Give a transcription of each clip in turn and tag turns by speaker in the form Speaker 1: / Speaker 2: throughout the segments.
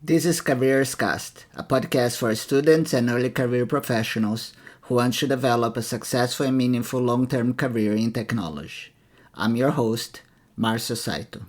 Speaker 1: This is Careers Cast, a podcast for students and early career professionals who want to develop a successful and meaningful long-term career in technology. I'm your host, Marcio Saito.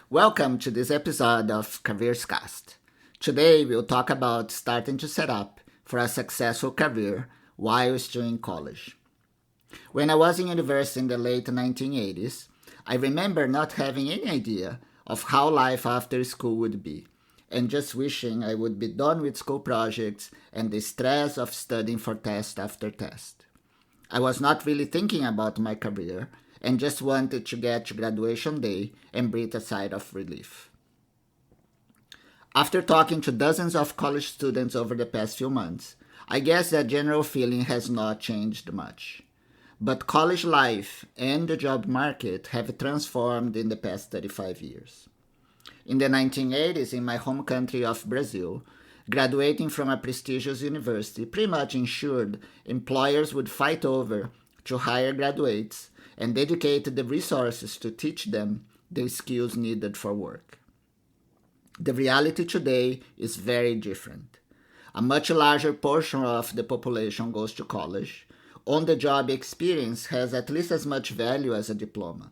Speaker 1: Welcome to this episode of Careers Cast. Today we'll talk about starting to set up for a successful career while still in college. When I was in university in the late 1980s, I remember not having any idea of how life after school would be, and just wishing I would be done with school projects and the stress of studying for test after test. I was not really thinking about my career and just wanted to get to graduation day and breathe a sigh of relief. After talking to dozens of college students over the past few months, I guess that general feeling has not changed much. But college life and the job market have transformed in the past 35 years. In the 1980s, in my home country of Brazil, graduating from a prestigious university pretty much ensured employers would fight over to hire graduates and dedicate the resources to teach them the skills needed for work. The reality today is very different. A much larger portion of the population goes to college. On-the-job experience has at least as much value as a diploma.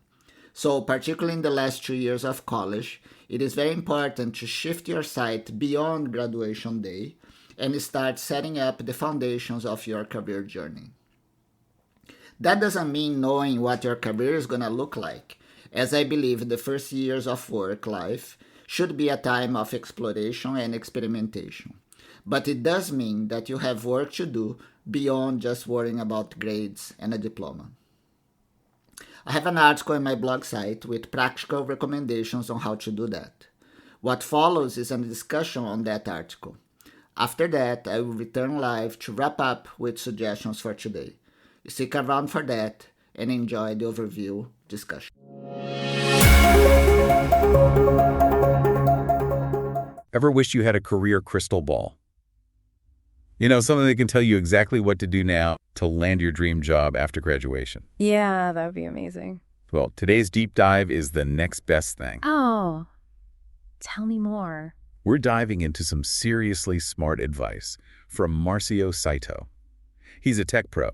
Speaker 1: So, particularly in the last 2 years of college, it is very important to shift your sight beyond graduation day and start setting up the foundations of your career journey. That doesn't mean knowing what your career is going to look like, as I believe the first years of work life should be a time of exploration and experimentation. But it does mean that you have work to do beyond just worrying about grades and a diploma. I have an article on my blog site with practical recommendations on how to do that. What follows is a discussion on that article. After that, I will return live to wrap up with suggestions for today. Stick around for that and enjoy the overview discussion.
Speaker 2: Ever wished you had a career crystal ball? You know, something that can tell you exactly what to do now to land your dream job after graduation.
Speaker 3: Yeah, that would be amazing.
Speaker 2: Well, today's deep dive is the next best thing.
Speaker 3: Oh, tell me more.
Speaker 2: We're diving into some seriously smart advice from Marcio Saito. He's a tech pro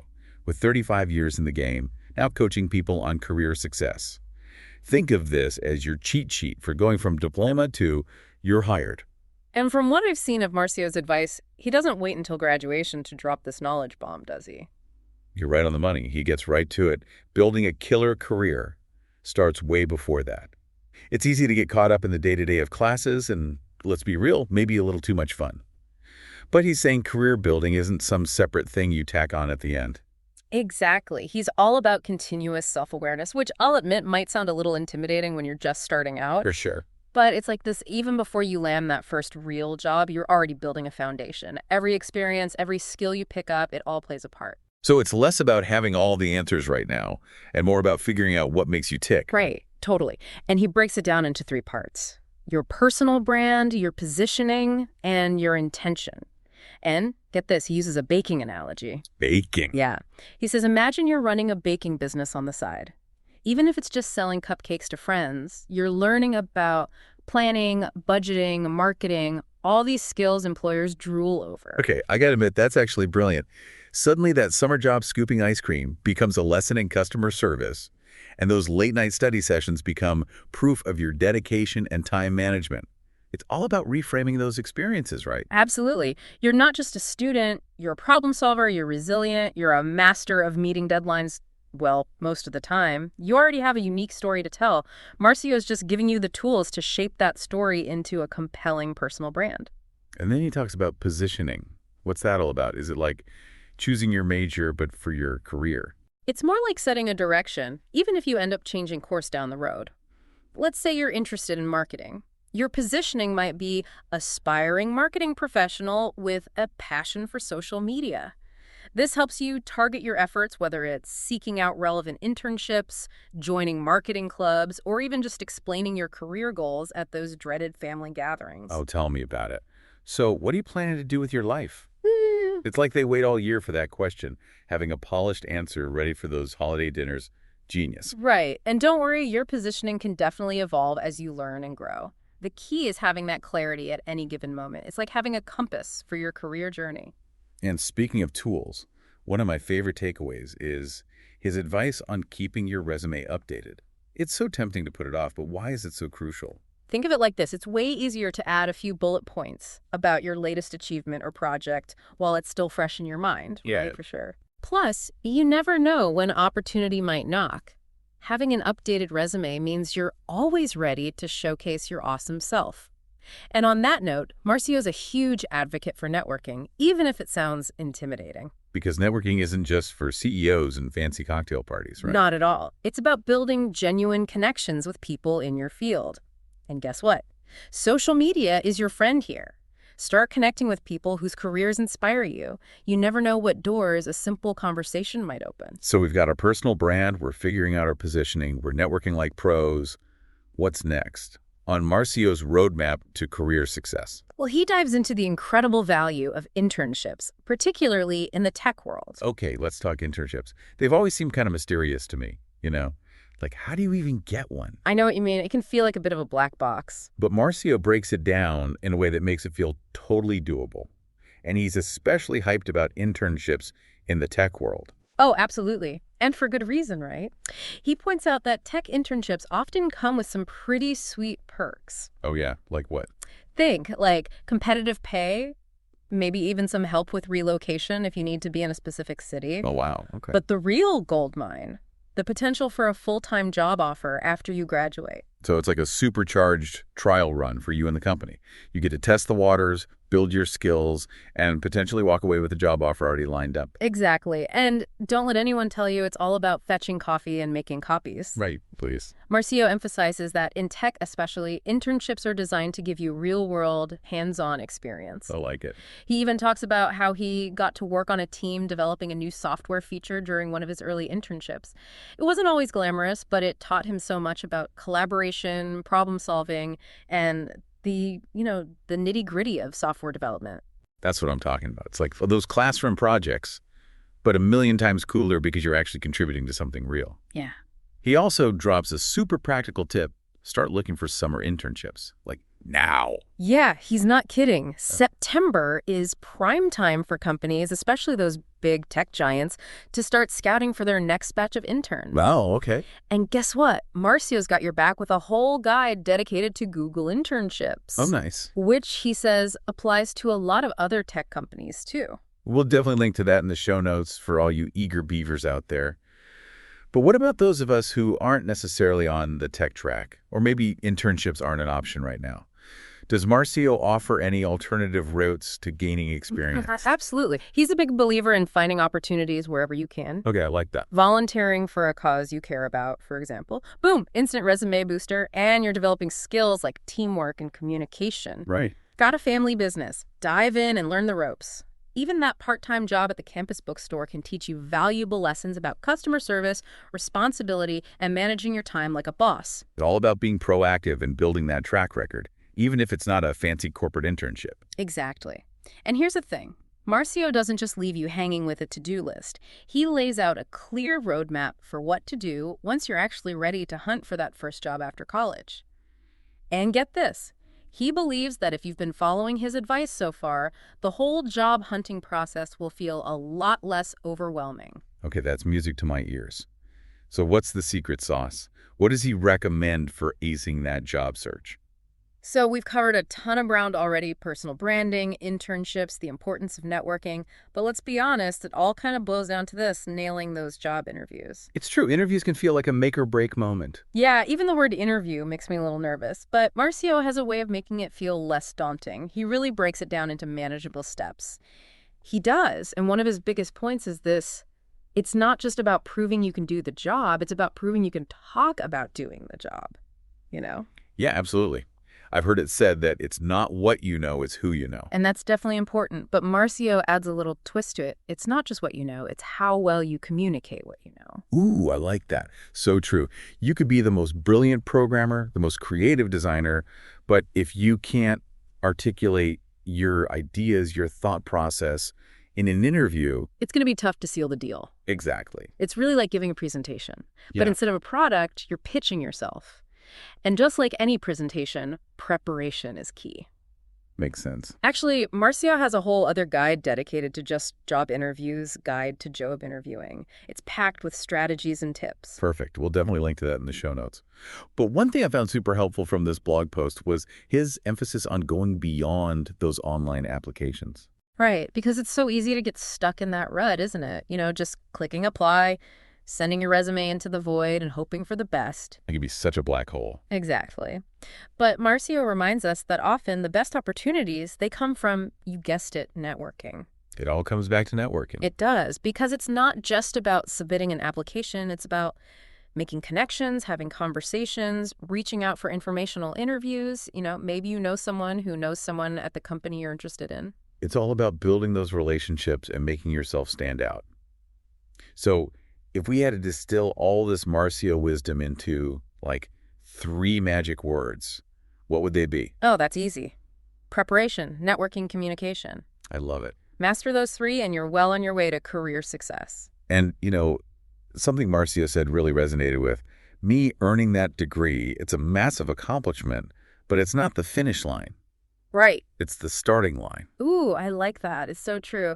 Speaker 2: with 35 years in the game, now coaching people on career success. Think of this as your cheat sheet for going from diploma to you're hired.
Speaker 3: And from what I've seen of Marcio's advice, he doesn't wait until graduation to drop this knowledge bomb, does he?
Speaker 2: You're right on the money. He gets right to it. Building a killer career starts way before that. It's easy to get caught up in the day-to-day of classes and, let's be real, maybe a little too much fun. But he's saying career building isn't some separate thing you tack on at the end.
Speaker 3: Exactly. He's all about continuous self-awareness, which I'll admit might sound a little intimidating when you're just starting out.
Speaker 2: For sure.
Speaker 3: But it's like this, even before you land that first real job, you're already building a foundation. Every experience, every skill you pick up, it all plays a part.
Speaker 2: So it's less about having all the answers right now and more about figuring out what makes you tick.
Speaker 3: Right, totally. And he breaks it down into 3 parts. Your personal brand, your positioning, and your intention. And get this, he uses a baking analogy.
Speaker 2: Baking?
Speaker 3: Yeah. He says, imagine you're running a baking business on the side. Even if it's just selling cupcakes to friends, you're learning about planning, budgeting, marketing, all these skills employers drool over.
Speaker 2: Okay, I gotta admit, that's actually brilliant. Suddenly that summer job scooping ice cream becomes a lesson in customer service, and those late-night study sessions become proof of your dedication and time management. It's all about reframing those experiences, right?
Speaker 3: Absolutely. You're not just a student, you're a problem solver, you're resilient, you're a master of meeting deadlines. Well, most of the time. You already have a unique story to tell. Marcio is just giving you the tools to shape that story into a compelling personal brand.
Speaker 2: And then he talks about positioning. What's that all about? Is it like choosing your major but for your career?
Speaker 3: It's more like setting a direction, even if you end up changing course down the road. Let's say you're interested in marketing. Your positioning might be aspiring marketing professional with a passion for social media. This helps you target your efforts, whether it's seeking out relevant internships, joining marketing clubs, or even just explaining your career goals at those dreaded family gatherings.
Speaker 2: Oh, tell me about it. So what are you planning to do with your life? It's like they wait all year for that question, having a polished answer ready for those holiday dinners Genius.
Speaker 3: Right. And don't worry, your positioning can definitely evolve as you learn and grow. The key is having that clarity at any given moment. It's like having a compass for your career journey.
Speaker 2: And speaking of tools, one of my favorite takeaways is his advice on keeping your resume updated. It's so tempting to put it off, but why is it so crucial?
Speaker 3: Think of it like this. It's way easier to add a few bullet points about your latest achievement or project while it's still fresh in your mind,
Speaker 2: Yeah.
Speaker 3: right? For sure. Plus, you never know when opportunity might knock. Having an updated resume means you're always ready to showcase your awesome self. And on that note, Marcio's a huge advocate for networking, even if it sounds intimidating.
Speaker 2: Because networking isn't just for CEOs and fancy cocktail parties, right?
Speaker 3: Not at all. It's about building genuine connections with people in your field. And guess what? Social media is your friend here. Start connecting with people whose careers inspire you. You never know what doors a simple conversation might open.
Speaker 2: So we've got our personal brand, we're figuring out our positioning, we're networking like pros. What's next? On Marcio's roadmap to career success.
Speaker 3: Well, he dives into the incredible value of internships, particularly in the tech world.
Speaker 2: Okay, let's talk internships. They've always seemed kind of mysterious to me, you know? Like, how do you even get one?
Speaker 3: I know what you mean. It can feel like a bit of a black box.
Speaker 2: But Marcio breaks it down in a way that makes it feel totally doable. And he's especially hyped about internships in the tech world.
Speaker 3: Oh, absolutely. And for good reason, right? He points out that tech internships often come with some pretty sweet perks.
Speaker 2: Oh yeah, like what?
Speaker 3: Think like competitive pay, maybe even some help with relocation if you need to be in a specific city.
Speaker 2: Oh wow, okay.
Speaker 3: But the real gold mine, the potential for a full-time job offer after you graduate.
Speaker 2: So it's like a supercharged trial run for you and the company. You get to test the waters, build your skills, and potentially walk away with a job offer already lined up.
Speaker 3: Exactly. And don't let anyone tell you it's all about fetching coffee and making copies.
Speaker 2: Right, please.
Speaker 3: Marcio emphasizes that in tech especially, internships are designed to give you real-world, hands-on experience.
Speaker 2: I like it.
Speaker 3: He even talks about how he got to work on a team developing a new software feature during one of his early internships. It wasn't always glamorous, but it taught him so much about collaboration, problem solving, and the nitty-gritty of software development.
Speaker 2: That's what I'm talking about. It's like those classroom projects, but a million times cooler because you're actually contributing to something real.
Speaker 3: Yeah.
Speaker 2: He also drops a super practical tip. Start looking for summer internships, like now.
Speaker 3: Yeah, he's not kidding. September is prime time for companies, especially those big tech giants, to start scouting for their next batch of interns.
Speaker 2: Wow, okay.
Speaker 3: And guess what? Marcio's got your back with a whole guide dedicated to Google internships.
Speaker 2: Oh, nice.
Speaker 3: Which, he says, applies to a lot of other tech companies, too.
Speaker 2: We'll definitely link to that in the show notes for all you eager beavers out there. But what about those of us who aren't necessarily on the tech track, or maybe internships aren't an option right now? Does Marcio offer any alternative routes to gaining experience?
Speaker 3: Absolutely. He's a big believer in finding opportunities wherever you can.
Speaker 2: Okay, I like that.
Speaker 3: Volunteering for a cause you care about, for example. Boom, instant resume booster, and you're developing skills like teamwork and communication.
Speaker 2: Right.
Speaker 3: Got a family business. Dive in and learn the ropes. Even that part-time job at the campus bookstore can teach you valuable lessons about customer service, responsibility, and managing your time like a boss.
Speaker 2: It's all about being proactive and building that track record, even if it's not a fancy corporate internship.
Speaker 3: Exactly. And here's the thing. Marcio doesn't just leave you hanging with a to-do list. He lays out a clear roadmap for what to do once you're actually ready to hunt for that first job after college. And get this. He believes that if you've been following his advice so far, the whole job hunting process will feel a lot less overwhelming.
Speaker 2: Okay, that's music to my ears. So what's the secret sauce? What does he recommend for acing that job search?
Speaker 3: So we've covered a ton of ground already: personal branding, internships, the importance of networking. But let's be honest, it all kind of boils down to this: nailing those job interviews.
Speaker 2: It's true. Interviews can feel like a make or break moment.
Speaker 3: Yeah, even the word interview makes me a little nervous. But Marcio has a way of making it feel less daunting. He really breaks it down into manageable steps. He does. And one of his biggest points is this: it's not just about proving you can do the job. It's about proving you can talk about doing the job, you know?
Speaker 2: Yeah, absolutely. I've heard it said that it's not what you know, it's who you know.
Speaker 3: And that's definitely important. But Marcio adds a little twist to it. It's not just what you know, it's how well you communicate what you know.
Speaker 2: Ooh, I like that. So true. You could be the most brilliant programmer, the most creative designer, but if you can't articulate your ideas, your thought process In an interview,
Speaker 3: It's going to be tough to seal the deal.
Speaker 2: exactly.
Speaker 3: It's really like giving a presentation.
Speaker 2: Yeah.
Speaker 3: But instead of a product, you're pitching yourself. And just like any presentation, preparation is key.
Speaker 2: Makes sense.
Speaker 3: Actually, Marcia has a whole other guide dedicated to just job interviews, Guide to Job Interviewing. It's packed with strategies and tips.
Speaker 2: Perfect. We'll definitely link to that in the show notes. But one thing I found super helpful from this blog post was his emphasis on going beyond those online applications.
Speaker 3: Right, because it's so easy to get stuck in that rut, isn't it? Just clicking apply, sending your resume into the void and hoping for the best.
Speaker 2: It can be such a black hole.
Speaker 3: Exactly. But Marcio reminds us that often the best opportunities, they come from, you guessed it, networking.
Speaker 2: It all comes back to networking.
Speaker 3: It does, because it's not just about submitting an application. It's about making connections, having conversations, reaching out for informational interviews. Maybe you know someone who knows someone at the company you're interested in.
Speaker 2: It's all about building those relationships and making yourself stand out. So if we had to distill all this Marcio wisdom into, 3 magic words, what would they be?
Speaker 3: Oh, that's easy. Preparation, networking, communication.
Speaker 2: I love it.
Speaker 3: Master those 3 and you're well on your way to career success.
Speaker 2: And, something Marcio said really resonated with me. Earning that degree, it's a massive accomplishment, but it's not the finish line.
Speaker 3: Right.
Speaker 2: It's the starting line.
Speaker 3: Ooh, I like that. It's so true.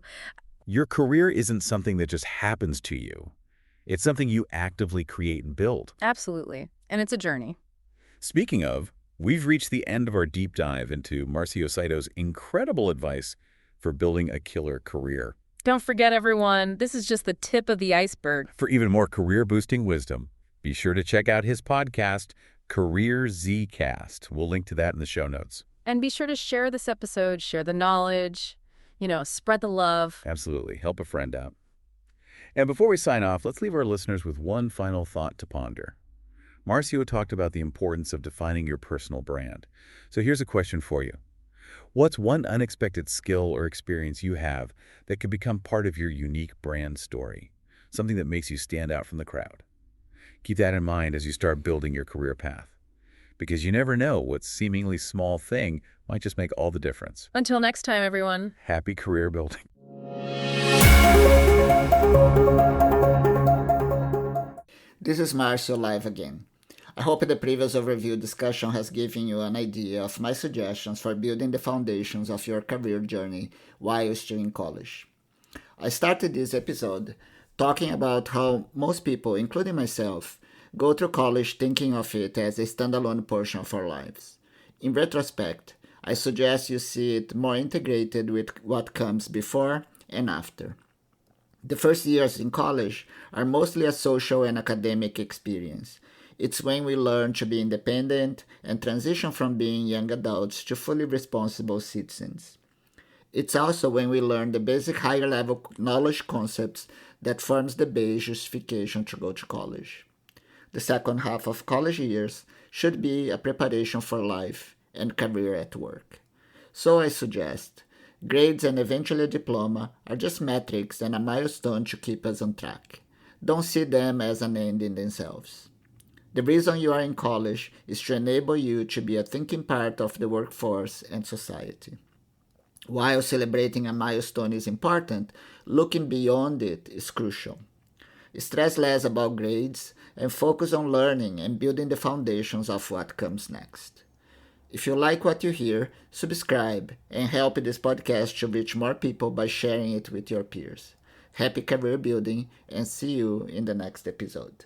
Speaker 2: Your career isn't something that just happens to you. It's something you actively create and build.
Speaker 3: Absolutely. And it's a journey.
Speaker 2: Speaking of, we've reached the end of our deep dive into Marcio Saito's incredible advice for building a killer career.
Speaker 3: Don't forget, everyone, this is just the tip of the iceberg.
Speaker 2: For even more career-boosting wisdom, be sure to check out his podcast, Career Zcast. We'll link to that in the show notes.
Speaker 3: And be sure to share this episode, share the knowledge, spread the love.
Speaker 2: Absolutely. Help a friend out. And before we sign off, let's leave our listeners with one final thought to ponder. Marcio talked about the importance of defining your personal brand. So here's a question for you. What's one unexpected skill or experience you have that could become part of your unique brand story? Something that makes you stand out from the crowd. Keep that in mind as you start building your career path. Because you never know what seemingly small thing might just make all the difference.
Speaker 3: Until next time, everyone.
Speaker 2: Happy career building.
Speaker 1: This is Marcio live again. I hope the previous overview discussion has given you an idea of my suggestions for building the foundations of your career journey while still in college. I started this episode talking about how most people, including myself, go through college thinking of it as a standalone portion of our lives. In retrospect, I suggest you see it more integrated with what comes before and after. The first years in college are mostly a social and academic experience. It's when we learn to be independent and transition from being young adults to fully responsible citizens. It's also when we learn the basic higher level knowledge concepts that forms the base justification to go to college. The second half of college years should be a preparation for life and career at work. So I suggest grades and eventually a diploma are just metrics and a milestone to keep us on track. Don't see them as an end in themselves. The reason you are in college is to enable you to be a thinking part of the workforce and society. While celebrating a milestone is important, looking beyond it is crucial. Stress less about grades and focus on learning and building the foundations of what comes next. If you like what you hear, subscribe and help this podcast to reach more people by sharing it with your peers. Happy career building and see you in the next episode.